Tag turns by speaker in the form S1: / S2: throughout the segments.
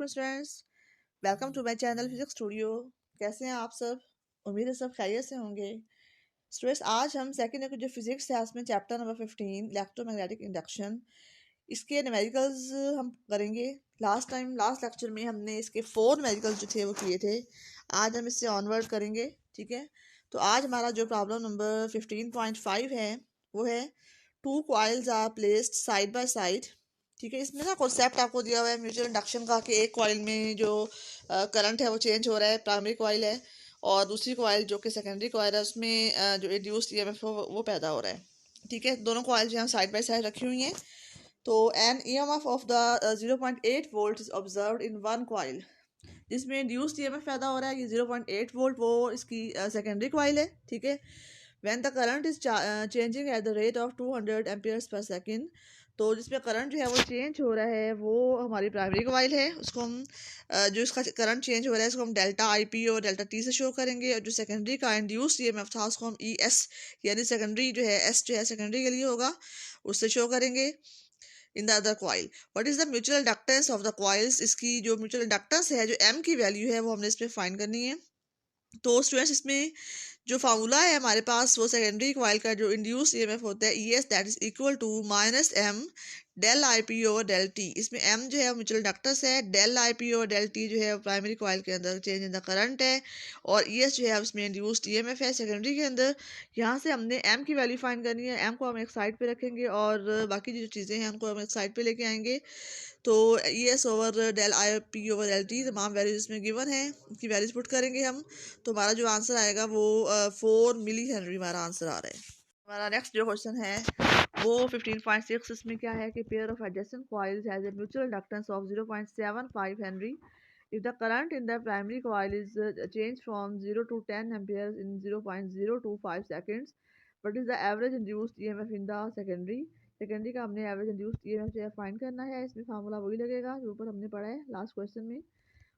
S1: अस्सलाम students, welcome to my channel physics studio. कैसे हैं आप सब? उम्मीद है सब खैरियत से होंगे। स्टूडेंट्स, आज हम सेकंड ईयर की जो फिजिक्स है उसमें चैप्टर नंबर 15 इलेक्ट्रोमैग्नेटिक इंडक्शन, इसके न्यूमेरिकल्स हम करेंगे। लास्ट लेक्चर में हमने इसके 4 न्यूमेरिकल्स जो थे वो किए थे। आज हम इससे ऑनवर्ड करेंगे, ठीक है। तो आज हमारा जो प्रॉब्लम नंबर 15.5 है वो है 2 coils are placed side by side, ठीक है। इसमें ना कॉन्सेप्ट आपको दिया हुआ है म्यूचुअल इंडक्शन का कि एक कॉइल में जो करंट है वो चेंज हो रहा है, प्राइमरी कॉइल है, और दूसरी कॉइल जो कि सेकेंडरी कॉइल है उसमें जो इंड्यूस्ड ईएमएफ वो पैदा हो रहा है, ठीक है। दोनों कॉइल जो हैं साइड बाय साइड रखी हुई हैं। तो an EMF of the 0.8 volt is observed in one coil, जिसमें इंड्यूस्ड ईएमएफ पैदा हो रहा है। ये 0.8 वोल्ट वो इसकी सेकेंडरी कॉइल है, ठीक है। When the current is changing at the rate of 200 amperes पर सेकेंड, तो जिसमें करंट जो है वो चेंज हो रहा है वो हमारी प्राइमरी कॉइल है। उसको हम जो इसका करंट चेंज हो रहा है इसको हम डेल्टा आई पी और डेल्टा टी से शो करेंगे, और जो सेकेंडरी का इंड्यूस्ड ईएमएफ था उसको हम ई एस यानी सेकेंडरी जो है एस जो है सेकेंडरी के लिए होगा उससे शो करेंगे in the other coil. What is the mutual inductance of the coils, इसकी जो म्यूचुअल इंडक्टेंस है जो एम की वैल्यू है वो हमने इसमें फाइंड करनी है। तो स्टूडेंट्स, इसमें जो फार्मूला है हमारे पास वो सेकेंडरी कॉइल का जो इंड्यूस ईएमएफ होता है E S that is equal to minus M del I P over del T. इसमें एम जो है म्यूचुअल इंडक्टेंस है, del I P over del T जो है प्राइमरी कॉइल के अंदर चेंज इन द करंट है, और ई एस जो है उसमें इंड्यूस्ड ईएमएफ है सेकेंडरी के अंदर। यहाँ से हमने एम की वैल्यू फाइंड करनी है। एम को हम एक साइड पे रखेंगे और बाकी जो चीज़ें हैं उनको हम एक साइड पे लेके आएंगे। तो E S over del I P over del T तमाम वैल्यूज इसमें गिवन है, उनकी वैल्यूज पुट करेंगे हम। तो हमारा जो आंसर आएगा वो 4 मिली हेनरी हमारा आंसर आ रहा है। हमारा नेक्स्ट जो क्वेश्चन है वो 15.6, इसमें क्या है कि pair of adjacent coils has a mutual inductance of 0.75 Henry if the current in the primary coil is changed from 0 to 10 amperes in 0.025 seconds, what is the average induced EMF in the secondary का हमने average induced EMF जो है find करना है। इसमें formula वही लगेगा जो ऊपर हमने पढ़ा है लास्ट क्वेश्चन में।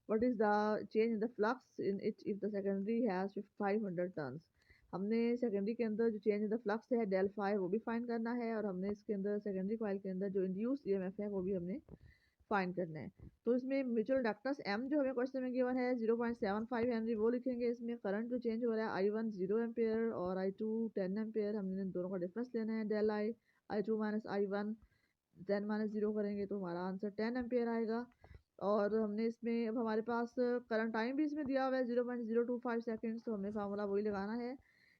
S1: What is the change in the flux in it if the secondary has 500 turns. हमने सेकेंडरी के अंदर जो चेंज इन द फ्लक्स है डेल फाई वो भी फाइंड करना है, और हमने इसके अंदर सेकेंडरी कॉइल के अंदर जो इंड्यूस्ड ईएमएफ है वो भी हमने फाइंड करना है। तो इसमें म्यूचुअल इंडक्टेंस एम जो हमें क्वेश्चन में गिवन है 0.75 हेनरी वो लिखेंगे। इसमें करंट जो चेंज हो रहा है आई वन 0 एम्पेयर और आई टू 10 एम्पेयर, हमने दोनों का डिफरेंस लेना है। Del I two minus I one 10 माइनस 0 करेंगे तो हमारा आंसर 10 एम्पेयर आएगा। और हमने इसमें अब हमारे पास करंट टाइम भी इसमें दिया हुआ है 0.025 सेकेंड्स, तो हमें फार्मूला वही लगाना है,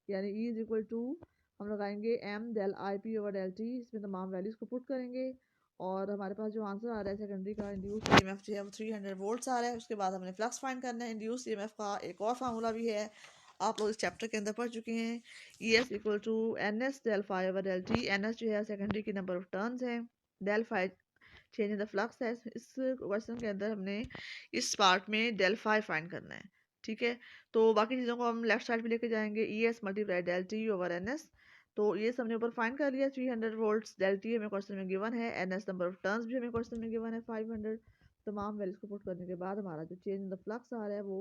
S1: यानी ई इज इक्वल टू हम लगाएंगे M del I P over del T. इसमें तमाम वैल्यूज को पुट करेंगे और हमारे पास जो आंसर आ रहा है सेकेंडरी का इंड्यूस ईएमएफ जो है वो 300 वोल्ट्स आ रहा है। उसके बाद हमने फ्लक्स फाइंड करना है। इंड्यूस ईएमएफ का एक और फार्मूला भी है, आप लोग इस चैप्टर के अंदर पढ़ चुके हैं। E S equal to N S del phi over del T. N S जो है सेकेंडरी की नंबर ऑफ टर्न्स है, del phi change in the flux है। इस क्वेश्चन के अंदर हमने इस पार्ट में डेल फाई फाइंड करना है, ठीक है। तो बाकी चीज़ों को हम लेफ्ट साइड पे लेके जाएंगे। E S multiply del T over N S. तो ये हमने ऊपर फाइंड कर लिया 300 वोल्ट्स। डेल टी हमें क्वेश्चन में गिवन है, N S number of turns भी हमें क्वेश्चन में गिवन है 500। तमाम वैल्यूज को पुट करने के बाद हमारा जो चेंज इन द फ्लक्स आ रहा है वो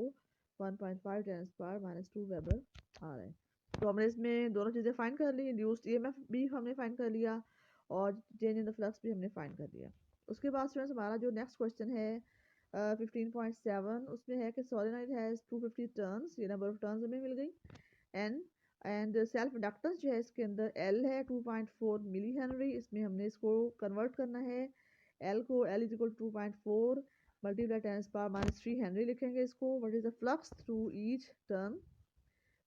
S1: 1.5 टेन पावर माइनस 2 वेबर आ रहा है। तो हमने इसमें दोनों चीज़ें फाइंड कर ली, इंड्यूस्ड ईएमएफ भी हमने फाइंड कर लिया और चेंज इन द फ्लक्स भी हमने फाइंड कर लिया। उसके बाद स्टूडेंट्स हमारा जो नेक्स्ट क्वेश्चन है 15.7, उसमें है कि सोलेनॉइड हैज़ 250 टर्न्स। ये नंबर ऑफ टर्न्स हमें मिल गई एन, एंड सेल्फ इंडक्टेंस जो है इसके अंदर एल है 2.4 मिली हेनरी। इसमें हमने इसको कन्वर्ट करना है, एल को L is equal 2.4 multiply 10 power minus 3 Henry लिखेंगे इसको। What is the flux through each turn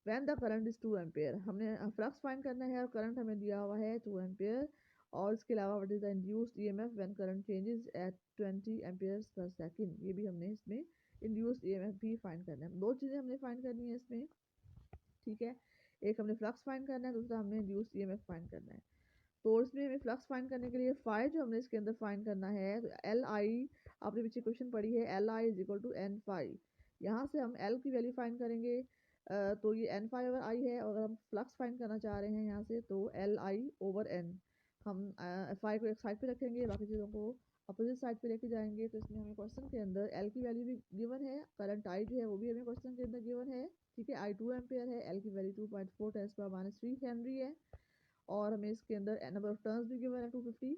S1: when the current is 2 ampere. हमने फ्लक्स फाइंड करना है और करंट हमें दिया हुआ है 2 एम्पेयर, और इसके अलावा what is the induced EMF when current changes at 20 Ampere's पर सेकंड। ये भी हमने इसमें इंड्यूस्ड ईएमएफ भी फाइंड करना है। दो चीज़ें हमने फाइंड करनी है इसमें, ठीक है। एक हमने फ्लक्स फाइंड करना है, दूसरा हमने इंड्यूस्ड ईएमएफ फाइंड करना है। तो इसमें हमें फ्लक्स फाइंड करने के लिए फाई जो हमने इसके अंदर फाइंड करना है, तो एल आई आपने पीछे क्वेश्चन पढ़ी है, L I is equal to N phi. यहाँ से हम एल की वैल्यू फाइंड करेंगे, तो ये एन फाई ओवर आई है, और अगर हम फ्लक्स फाइंड करना चाह रहे हैं यहाँ से तो एल आई ओवर एन। हम फाई को एक साइड पे रखेंगे, बाकी चीज़ों को अपोजिट साइड पे लेके जाएंगे। तो इसमें हमें क्वेश्चन के अंदर एल की वैल्यू भी गिवन है, करंट आई जो है वो भी हमें क्वेश्चन के अंदर गिवन है, ठीक है। आई 2 एम्पेयर है, एल की वैल्यू 2.4 10 पावर माइनस 3 हेनरी है, और हमें इसके अंदर नंबर ऑफ टर्न्स भी गिवन है 250।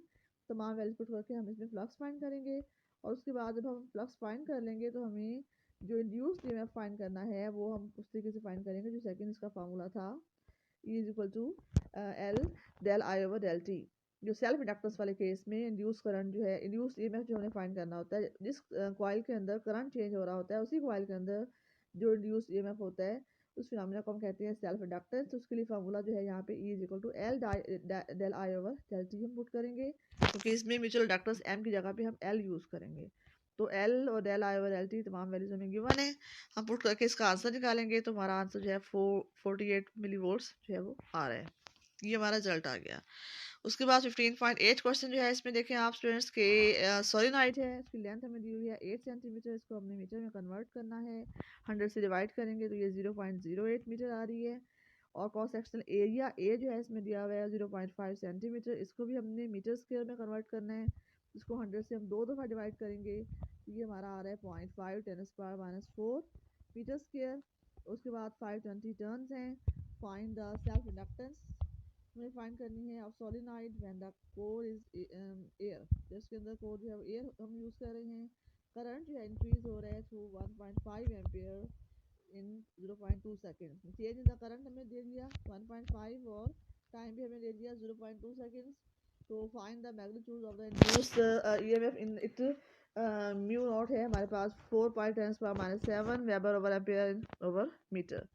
S1: तमाम वैल्यूज पुट करके हम इसमें फ्लक्स फाइंड करेंगे। और उसके बाद जब हम फ्लक्स फाइंड कर लेंगे तो हमें जो इंड्यूस्ड ईएमएफ फाइंड करना है वो हम उस तरीके से फाइंड करेंगे जो सेकंड इसका फार्मूला था, E is equal to L del I over del T. जो सेल्फ इंडक्टेंस वाले केस में इंड्यूस करंट जो है, इंड्यूस्ड ईएमएफ जो हमें फाइंड करना होता है, जिस कॉइल के अंदर करंट चेंज हो रहा होता है उसी कॉइल के अंदर जो इंड्यूस्ड ईएमएफ होता है उस फिनोमेना को हम कहते हैं सेल्फ इंडक्टेंस। तो उसके लिए फार्मूला जो है यहाँ पे E is equal to L del I over del T हम पुट करेंगे, क्योंकि तो इसमें म्यूचुअल इंडक्टेंस M की जगह पे हम L यूज़ करेंगे। तो L और del I over L T तमाम वैल्यूज हमें गिवन है, हम पुट करके इसका आंसर निकालेंगे तो हमारा आंसर जो है 48 मिली वोल्ट्स जो है वो आ रहा है। ये हमारा रिजल्ट आ गया। उसके बाद 15.8 क्वेश्चन जो है इसमें देखें आप स्टूडेंट्स के सोलिनॉइड है, इसकी लेंथ हमें दी हुई है 8 सेंटीमीटर, इसको हमने मीटर में कन्वर्ट करना है, 100 से डिवाइड करेंगे तो ये 0.08 मीटर आ रही है। और क्रॉस सेक्शनल एरिया ए जो है इसमें दिया हुआ है 0.5 सेंटीमीटर, इसको भी हमने मीटर स्क्वायर में कन्वर्ट करना है, इसको 100 से हम 2 दफ़ा डिवाइड करेंगे तो ये हमारा आ रहा है 0.5 10⁻⁴ मीटर स्क्वायर। उसके बाद 520 टर्न्स हैं। फाइंड द सेल्फ इंडक्टेंस हमें फाइंड करनी है of solenoid when the core is air, तो इसके अंदर कोर जो है एयर हम यूज़ कर रहे हैं। करंट जो है इंक्रीज हो रहा है through 1.5 ampere in 0.2 seconds. Change in the current हमें दे दिया 1.5 और टाइम भी हमें दे दिया 0.2 सेकेंड्स। तो find the magnitude of the induced EMF in it mu naught है हमारे पास 4.10⁻⁷ weber over ampere over metre.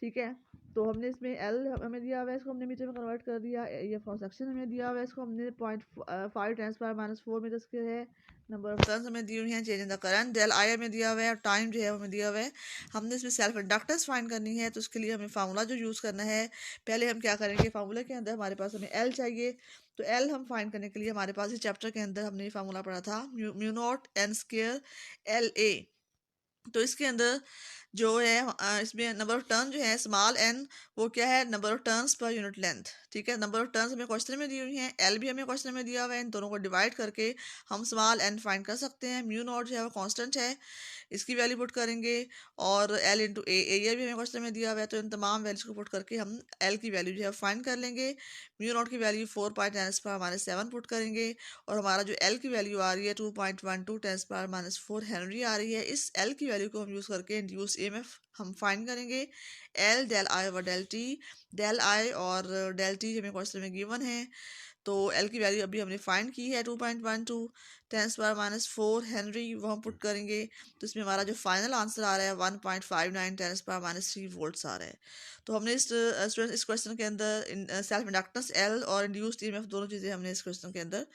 S1: ठीक है, तो हमने इसमें L हमें दिया हुआ है, इसको हमने मीटर में कन्वर्ट कर दिया। ये क्रॉस सेक्शन हमें दिया हुआ है, इसको हमने 0.5 10⁻⁴ मीटर स्क्वायर है। नंबर ऑफ टर्न्स हमें दी हुई हैं। Change in the current del I हमें दिया हुआ है और टाइम जो है हमें दिया हुआ है। हमने इसमें सेल्फ इंडक्टेंस फाइंड करनी है, तो उसके लिए हमें फार्मूला जो यूज़ करना है, पहले हम क्या करेंगे, फार्मूला के अंदर हमारे पास हमें L चाहिए, तो L हम फाइंड करने के लिए हमारे पास इस चैप्टर के अंदर हमने ये फार्मूला पढ़ा था mu not an square L A. तो इसके अंदर जो है इसमें नंबर ऑफ टर्न जो है स्मॉल एन, वो क्या है, number of turns per unit length. ठीक है, नंबर ऑफ टर्न्स हमें क्वेश्चन में दी हुई हैं, एल भी हमें क्वेश्चन में दिया हुआ है, इन दोनों को डिवाइड करके हम स्मॉल एन फाइंड कर सकते हैं। म्यू नॉट जो है वो कांस्टेंट है, इसकी वैल्यू पुट करेंगे, और एल इंटू ए एरिया भी हमें क्वेश्चन में दिया हुआ है, तो इन तमाम वैल्यूज को पुट करके हम एल की वैल्यू जो है फाइंड कर लेंगे। म्यू नॉट की वैल्यू 4.10⁻⁷ पुट करेंगे, और हमारा जो एल की वैल्यू आ रही है 2.12 10⁻⁴ हेनरी आ रही है। इस एल की वैल्यू को हम यूज़ करके इंड्यूस ईएमएफ हम फाइंड करेंगे। L del I over del T, del I और डेल टी हमें क्वेश्चन में गिवन है, तो एल की वैल्यू अभी हमने फाइंड की है 2.12 10⁻⁴ हेनरी, वो हम पुट करेंगे, तो इसमें हमारा जो फाइनल आंसर आ रहा है 1.59 10⁻³ वोल्ट्स आ रहा है। तो हमने इस क्वेश्चन के अंदर सेल्फ इंडक्टेंस एल और इंड्यूस्ड ईएमएफ दोनों चीज़ें हमने इस क्वेश्चन के अंदर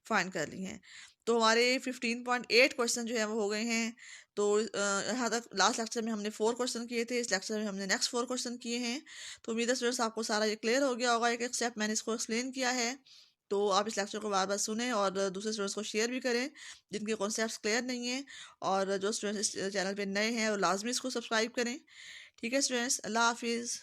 S1: फाइंड कर ली हैं। तो हमारे 15.8 क्वेश्चन जो है वो हो गए हैं। तो यहाँ तक लास्ट लेक्चर में हमने 4 क्वेश्चन किए थे, इस लेक्चर में हमने नेक्स्ट 4 क्वेश्चन किए हैं। तो उम्मीद है स्टूडेंट्स आपको सारा ये क्लियर हो गया होगा, एक एक स्टेप मैंने इसको एक्सप्लेन किया है। तो आप इस लेक्चर को बार बार सुने और दूसरे स्टूडेंट्स को शेयर भी करें जिनके कॉन्सेप्ट्स क्लियर नहीं हैं, और जो स्टूडेंट्स इस चैनल पे नए हैं और लाजमी इसको सब्सक्राइब करें। ठीक है स्टूडेंट्स, अल्लाह हाफिज़।